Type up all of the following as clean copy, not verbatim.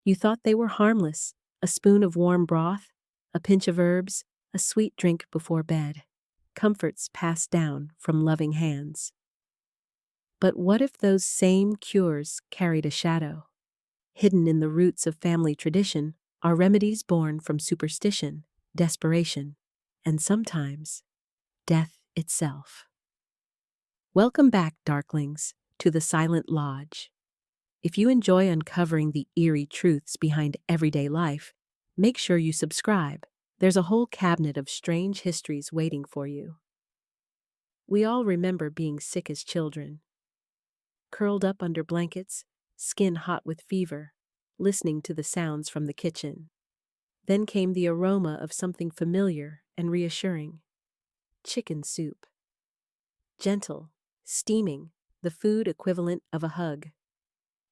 You thought they were harmless, a spoon of warm broth, a pinch of herbs, a sweet drink before bed, comforts passed down from loving hands. But what if those same cures carried a shadow? Hidden in the roots of family tradition are remedies born from superstition, desperation, and sometimes death itself. Welcome back, Darklings, to the Silent Lodge. If you enjoy uncovering the eerie truths behind everyday life, make sure you subscribe. There's a whole cabinet of strange histories waiting for you. We all remember being sick as children, curled up under blankets, skin hot with fever, listening to the sounds from the kitchen. Then came the aroma of something familiar and reassuring. Chicken soup. Gentle, steaming, the food equivalent of a hug.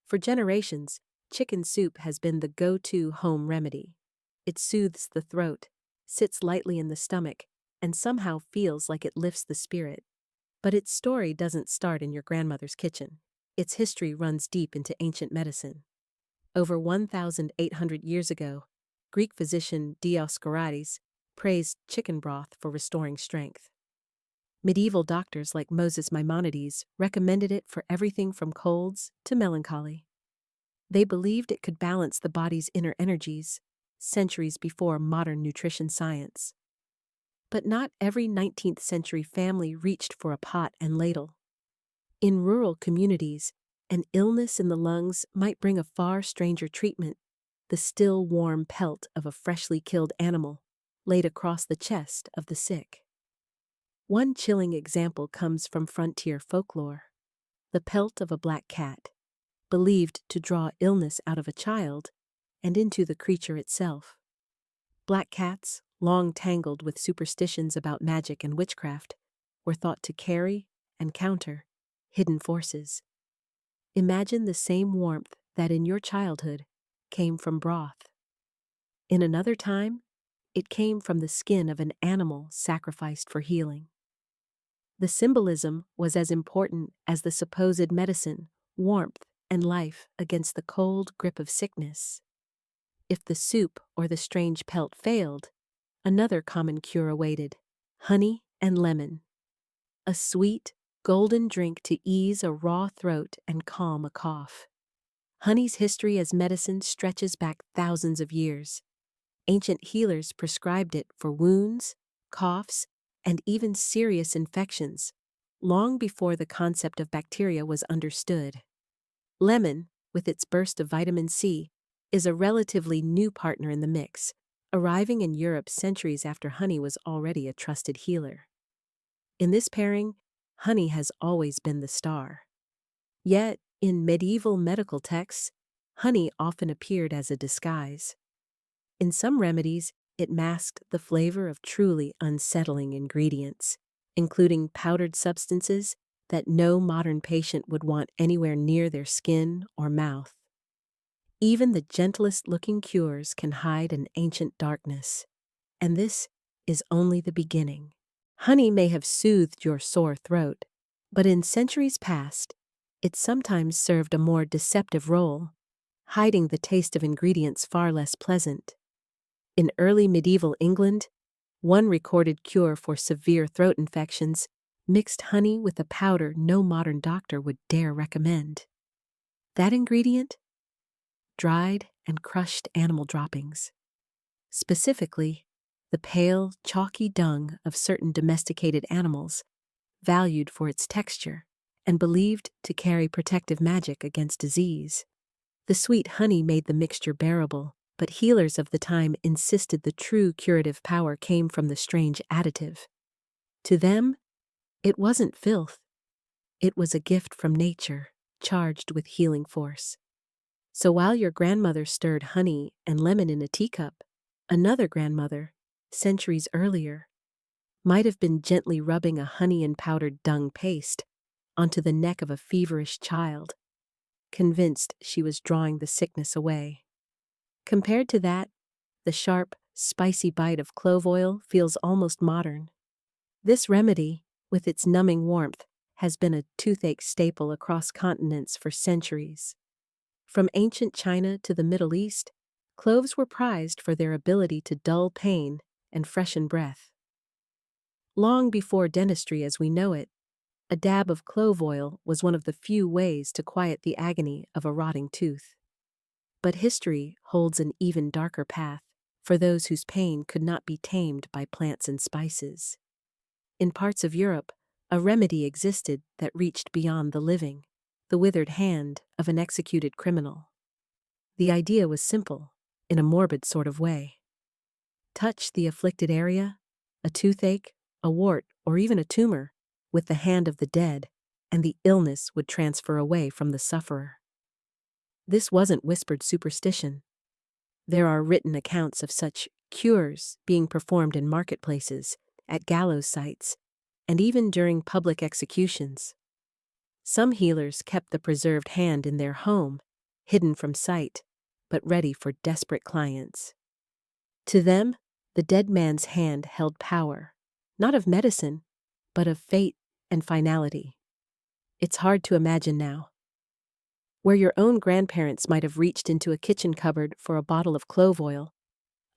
For generations, chicken soup has been the go-to home remedy. It soothes the throat, sits lightly in the stomach, and somehow feels like it lifts the spirit. But its story doesn't start in your grandmother's kitchen. Its history runs deep into ancient medicine. Over 1,800 years ago, Greek physician Dioscorides praised chicken broth for restoring strength. Medieval doctors like Moses Maimonides recommended it for everything from colds to melancholy. They believed it could balance the body's inner energies, centuries before modern nutrition science. But not every 19th century family reached for a pot and ladle. In rural communities, an illness in the lungs might bring a far stranger treatment: the still warm pelt of a freshly killed animal laid across the chest of the sick. One chilling example comes from frontier folklore: the pelt of a black cat, believed to draw illness out of a child and into the creature itself. Black cats, long tangled with superstitions about magic and witchcraft, were thought to carry and counter hidden forces. Imagine the same warmth that in your childhood came from broth. In another time, it came from the skin of an animal sacrificed for healing. The symbolism was as important as the supposed medicine, warmth, and life against the cold grip of sickness. If the soup or the strange pelt failed, another common cure awaited: honey and lemon. A sweet, golden drink to ease a raw throat and calm a cough. Honey's history as medicine stretches back thousands of years. Ancient healers prescribed it for wounds, coughs, and even serious infections, long before the concept of bacteria was understood. Lemon, with its burst of vitamin C, is a relatively new partner in the mix, arriving in Europe centuries after honey was already a trusted healer. In this pairing, honey has always been the star. Yet, in medieval medical texts, honey often appeared as a disguise. In some remedies, it masked the flavor of truly unsettling ingredients, including powdered substances that no modern patient would want anywhere near their skin or mouth. Even the gentlest-looking cures can hide an ancient darkness, and this is only the beginning. Honey may have soothed your sore throat, but in centuries past, it sometimes served a more deceptive role, hiding the taste of ingredients far less pleasant. In early medieval England, one recorded cure for severe throat infections mixed honey with a powder no modern doctor would dare recommend. That ingredient? Dried and crushed animal droppings. Specifically, the pale, chalky dung of certain domesticated animals, valued for its texture and believed to carry protective magic against disease. The sweet honey made the mixture bearable, but healers of the time insisted the true curative power came from the strange additive. To them, it wasn't filth. It was a gift from nature, charged with healing force. So while your grandmother stirred honey and lemon in a teacup, another grandmother, centuries earlier, might have been gently rubbing a honey and powdered dung paste onto the neck of a feverish child, convinced she was drawing the sickness away. Compared to that, the sharp, spicy bite of clove oil feels almost modern. This remedy, with its numbing warmth, has been a toothache staple across continents for centuries. From ancient China to the Middle East, cloves were prized for their ability to dull pain and freshen breath. Long before dentistry as we know it, a dab of clove oil was one of the few ways to quiet the agony of a rotting tooth. But history holds an even darker path for those whose pain could not be tamed by plants and spices. In parts of Europe, a remedy existed that reached beyond the living, the withered hand of an executed criminal. The idea was simple, in a morbid sort of way. Touch the afflicted area, a toothache, a wart, or even a tumor, with the hand of the dead, and the illness would transfer away from the sufferer. This wasn't whispered superstition. There are written accounts of such cures being performed in marketplaces, at gallows sites, and even during public executions. Some healers kept the preserved hand in their home, hidden from sight, but ready for desperate clients. To them, the dead man's hand held power, not of medicine, but of fate and finality. It's hard to imagine now. Where your own grandparents might have reached into a kitchen cupboard for a bottle of clove oil,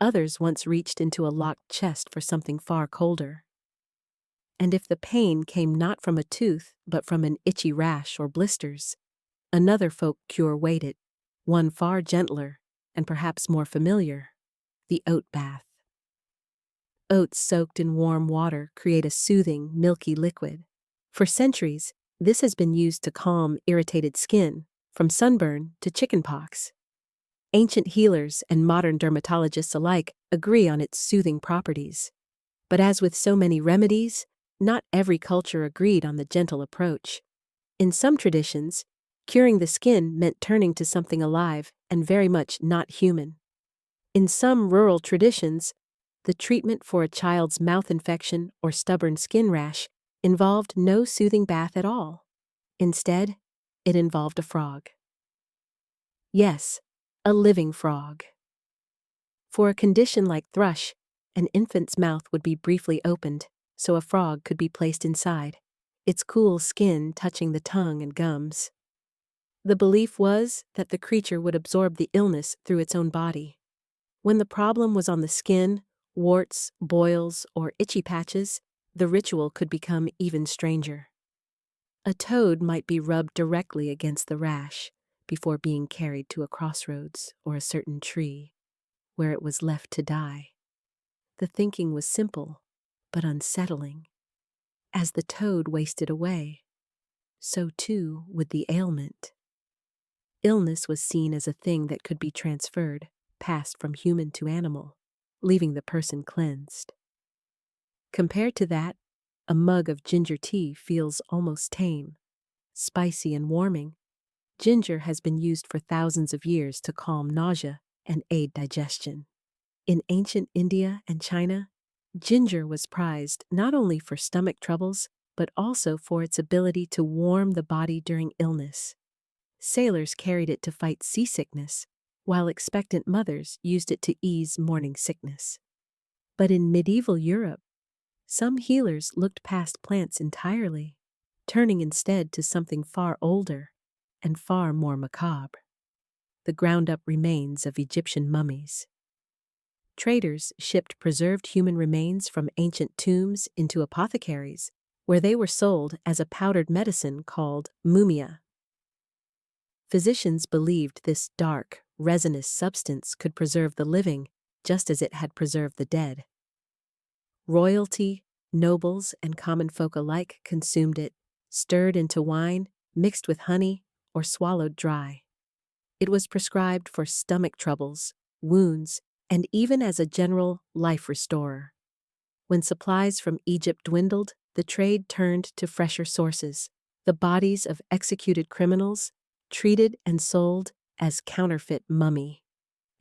others once reached into a locked chest for something far colder. And if the pain came not from a tooth but from an itchy rash or blisters, another folk cure waited, one far gentler and perhaps more familiar, the oat bath. Oats soaked in warm water create a soothing, milky liquid. For centuries, this has been used to calm irritated skin, from sunburn to chickenpox. Ancient healers and modern dermatologists alike agree on its soothing properties. But as with so many remedies, not every culture agreed on the gentle approach. In some traditions, curing the skin meant turning to something alive and very much not human. In some rural traditions, the treatment for a child's mouth infection or stubborn skin rash involved no soothing bath at all. Instead, it involved a frog. Yes, a living frog. For a condition like thrush, an infant's mouth would be briefly opened, so a frog could be placed inside, its cool skin touching the tongue and gums. The belief was that the creature would absorb the illness through its own body. When the problem was on the skin, warts, boils, or itchy patches, the ritual could become even stranger. A toad might be rubbed directly against the rash before being carried to a crossroads or a certain tree, where it was left to die. The thinking was simple, but unsettling. As the toad wasted away, so too would the ailment. Illness was seen as a thing that could be transferred, passed from human to animal, leaving the person cleansed. Compared to that, a mug of ginger tea feels almost tame. Spicy and warming, ginger has been used for thousands of years to calm nausea and aid digestion. In ancient India and China, ginger was prized not only for stomach troubles, but also for its ability to warm the body during illness. Sailors carried it to fight seasickness, while expectant mothers used it to ease morning sickness. But in medieval Europe, some healers looked past plants entirely, turning instead to something far older and far more macabre: the ground-up remains of Egyptian mummies. Traders shipped preserved human remains from ancient tombs into apothecaries, where they were sold as a powdered medicine called mumia. Physicians believed this dark, resinous substance could preserve the living just as it had preserved the dead. Royalty, nobles, and common folk alike consumed it, stirred into wine, mixed with honey, or swallowed dry. It was prescribed for stomach troubles, wounds, and even as a general life restorer. When supplies from Egypt dwindled, the trade turned to fresher sources: the bodies of executed criminals, treated and sold as counterfeit mummy.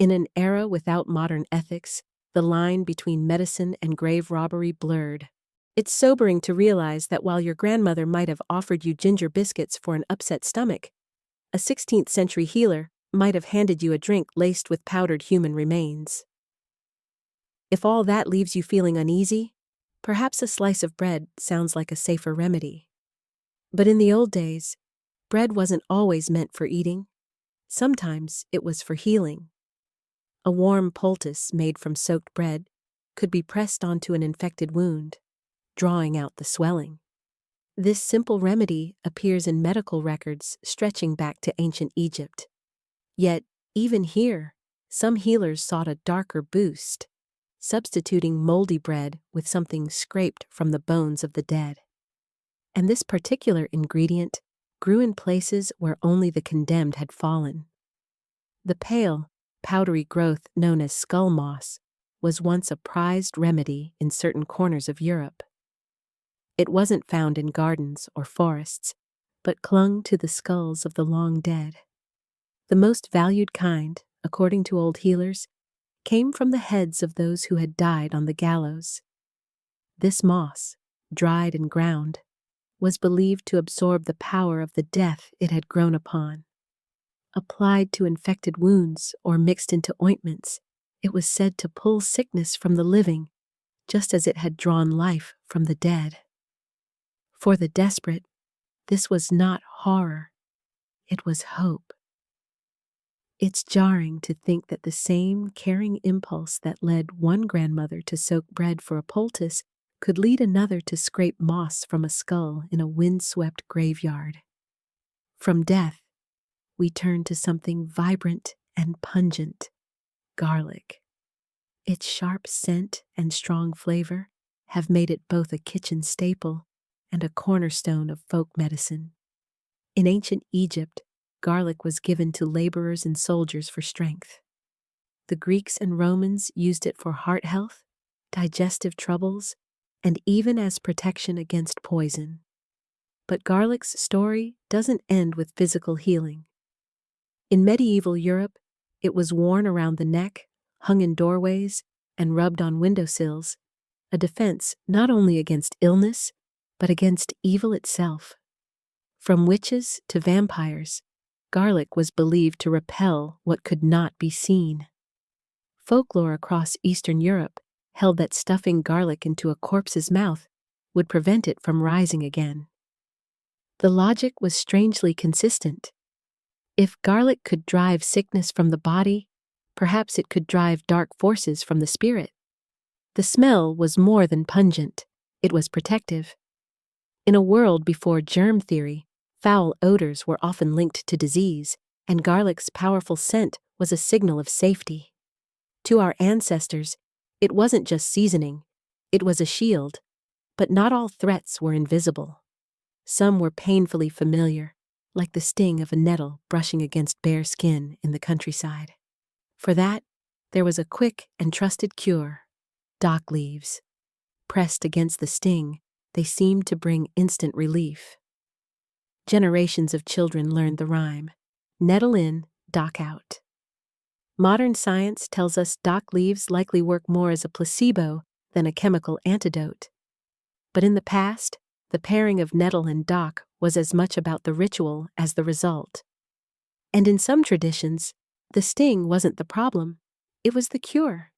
In an era without modern ethics, the line between medicine and grave robbery blurred. It's sobering to realize that while your grandmother might have offered you ginger biscuits for an upset stomach, a 16th century healer might have handed you a drink laced with powdered human remains. If all that leaves you feeling uneasy, perhaps a slice of bread sounds like a safer remedy. But in the old days, bread wasn't always meant for eating. Sometimes it was for healing. A warm poultice made from soaked bread could be pressed onto an infected wound, drawing out the swelling. This simple remedy appears in medical records stretching back to ancient Egypt. Yet, even here, some healers sought a darker boost, substituting moldy bread with something scraped from the bones of the dead. And this particular ingredient grew in places where only the condemned had fallen. The pale, powdery growth known as skull moss was once a prized remedy in certain corners of Europe. It wasn't found in gardens or forests, but clung to the skulls of the long dead. The most valued kind, according to old healers, came from the heads of those who had died on the gallows. This moss, dried and ground, was believed to absorb the power of the death it had grown upon. Applied to infected wounds or mixed into ointments, it was said to pull sickness from the living, just as it had drawn life from the dead. For the desperate, this was not horror, it was hope. It's jarring to think that the same caring impulse that led one grandmother to soak bread for a poultice could lead another to scrape moss from a skull in a windswept graveyard. From death, we turn to something vibrant and pungent: garlic. Its sharp scent and strong flavor have made it both a kitchen staple and a cornerstone of folk medicine. In ancient Egypt, garlic was given to laborers and soldiers for strength. The Greeks and Romans used it for heart health, digestive troubles, and even as protection against poison. But garlic's story doesn't end with physical healing. In medieval Europe, it was worn around the neck, hung in doorways, and rubbed on windowsills, a defense not only against illness, but against evil itself. From witches to vampires, garlic was believed to repel what could not be seen. Folklore across Eastern Europe held that stuffing garlic into a corpse's mouth would prevent it from rising again. The logic was strangely consistent. If garlic could drive sickness from the body, perhaps it could drive dark forces from the spirit. The smell was more than pungent, it was protective. In a world before germ theory, foul odors were often linked to disease, and garlic's powerful scent was a signal of safety. To our ancestors, it wasn't just seasoning, it was a shield. But not all threats were invisible. Some were painfully familiar, like the sting of a nettle brushing against bare skin in the countryside. For that, there was a quick and trusted cure: dock leaves. Pressed against the sting, they seemed to bring instant relief. Generations of children learned the rhyme: nettle in, dock out. Modern science tells us dock leaves likely work more as a placebo than a chemical antidote. But in the past, the pairing of nettle and dock was as much about the ritual as the result. And in some traditions, the sting wasn't the problem, it was the cure.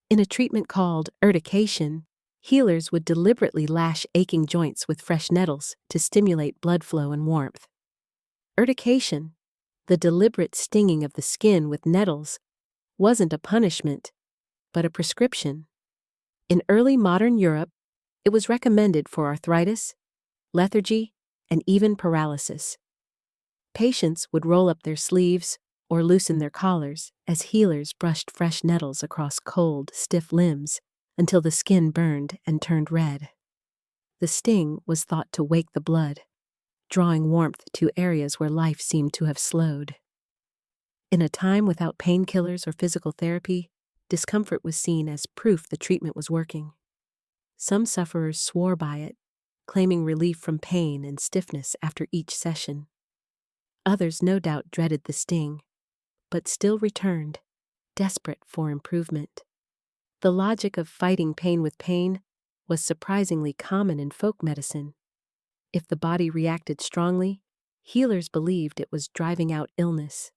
In a treatment called urtication, healers would deliberately lash aching joints with fresh nettles to stimulate blood flow and warmth. Urtication, the deliberate stinging of the skin with nettles, wasn't a punishment, but a prescription. In early modern Europe, it was recommended for arthritis, lethargy, and even paralysis. Patients would roll up their sleeves or loosen their collars as healers brushed fresh nettles across cold, stiff limbs until the skin burned and turned red. The sting was thought to wake the blood, drawing warmth to areas where life seemed to have slowed. In a time without painkillers or physical therapy, discomfort was seen as proof the treatment was working. Some sufferers swore by it, claiming relief from pain and stiffness after each session. Others no doubt dreaded the sting, but still returned, desperate for improvement. The logic of fighting pain with pain was surprisingly common in folk medicine. If the body reacted strongly, healers believed it was driving out illness.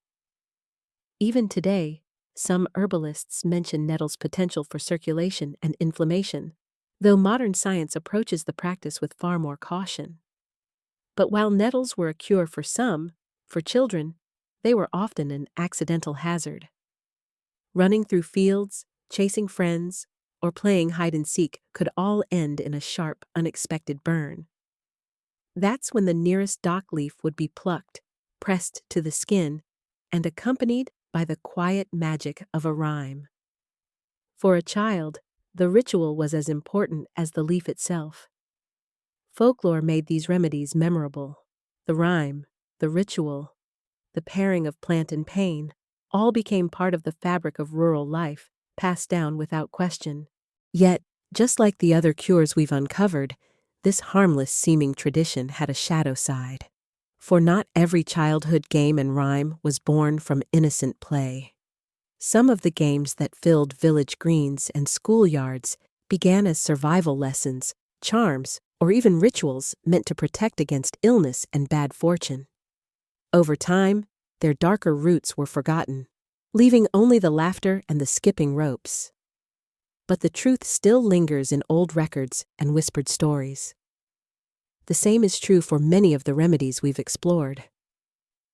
Even today, some herbalists mention nettle's potential for circulation and inflammation, though modern science approaches the practice with far more caution. But while nettles were a cure for some, for children, They were often an accidental hazard. Running through fields, chasing friends, or playing hide and seek could all end in a sharp, unexpected burn. That's when the nearest dock leaf would be plucked, pressed to the skin, and accompanied by the quiet magic of a rhyme. For a child, the ritual was as important as the leaf itself. Folklore made these remedies memorable. The rhyme, the ritual, the pairing of plant and pain, all became part of the fabric of rural life, passed down without question. Yet, just like the other cures we've uncovered, this harmless-seeming tradition had a shadow side. For not every childhood game and rhyme was born from innocent play. Some of the games that filled village greens and schoolyards began as survival lessons, charms, or even rituals meant to protect against illness and bad fortune. Over time, their darker roots were forgotten, leaving only the laughter and the skipping ropes. But the truth still lingers in old records and whispered stories. The same is true for many of the remedies we've explored.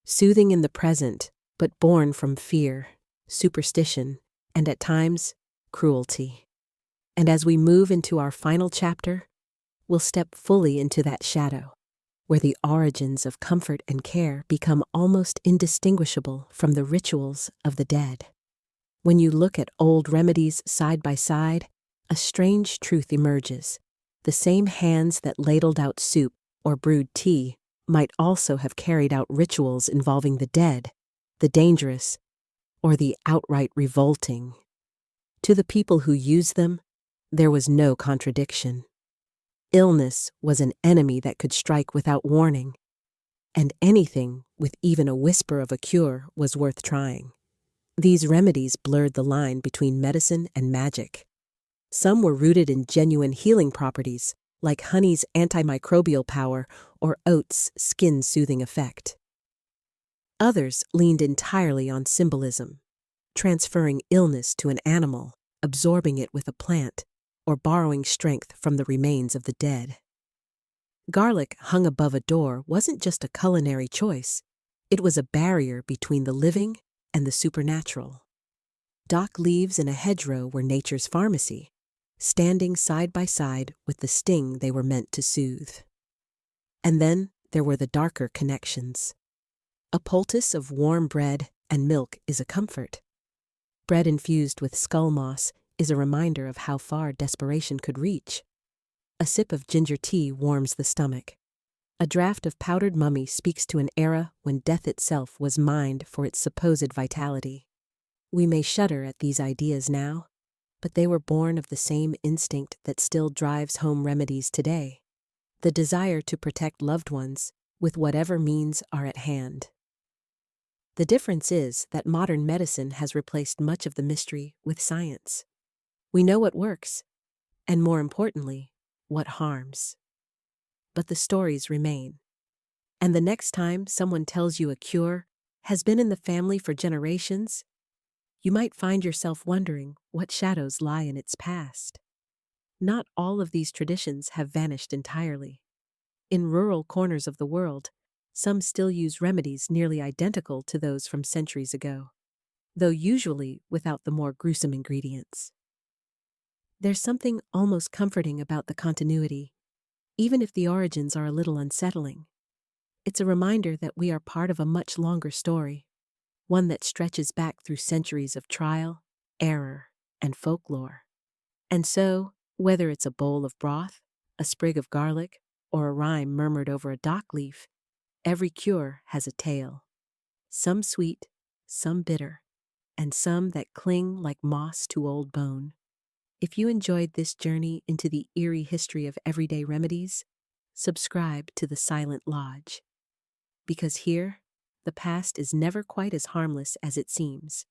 Soothing in the present, but born from fear, superstition, and at times, cruelty. And as we move into our final chapter, we'll step fully into that shadow, where the origins of comfort and care become almost indistinguishable from the rituals of the dead. When you look at old remedies side by side, a strange truth emerges. The same hands that ladled out soup or brewed tea might also have carried out rituals involving the dead, the dangerous, or the outright revolting. To the people who used them, there was no contradiction. Illness was an enemy that could strike without warning, and anything with even a whisper of a cure was worth trying. These remedies blurred the line between medicine and magic. Some were rooted in genuine healing properties, like honey's antimicrobial power or oat's skin-soothing effect. Others leaned entirely on symbolism, transferring illness to an animal, absorbing it with a plant, or borrowing strength from the remains of the dead. Garlic hung above a door wasn't just a culinary choice, it was a barrier between the living and the supernatural. Dock leaves in a hedgerow were nature's pharmacy, standing side by side with the sting they were meant to soothe. And then there were the darker connections. A poultice of warm bread and milk is a comfort. Bread infused with skull moss is a reminder of how far desperation could reach. A sip of ginger tea warms the stomach. A draught of powdered mummy speaks to an era when death itself was mined for its supposed vitality. We may shudder at these ideas now, but they were born of the same instinct that still drives home remedies today: the desire to protect loved ones with whatever means are at hand. The difference is that modern medicine has replaced much of the mystery with science. We know what works, and more importantly, what harms. But the stories remain. And the next time someone tells you a cure has been in the family for generations, you might find yourself wondering what shadows lie in its past. Not all of these traditions have vanished entirely. In rural corners of the world, some still use remedies nearly identical to those from centuries ago, though usually without the more gruesome ingredients. There's something almost comforting about the continuity, even if the origins are a little unsettling. It's a reminder that we are part of a much longer story, one that stretches back through centuries of trial, error, and folklore. And so, whether it's a bowl of broth, a sprig of garlic, or a rhyme murmured over a dock leaf, every cure has a tale. Some sweet, some bitter, and some that cling like moss to old bone. If you enjoyed this journey into the eerie history of everyday remedies, subscribe to the Silent Lodge. Because here, the past is never quite as harmless as it seems.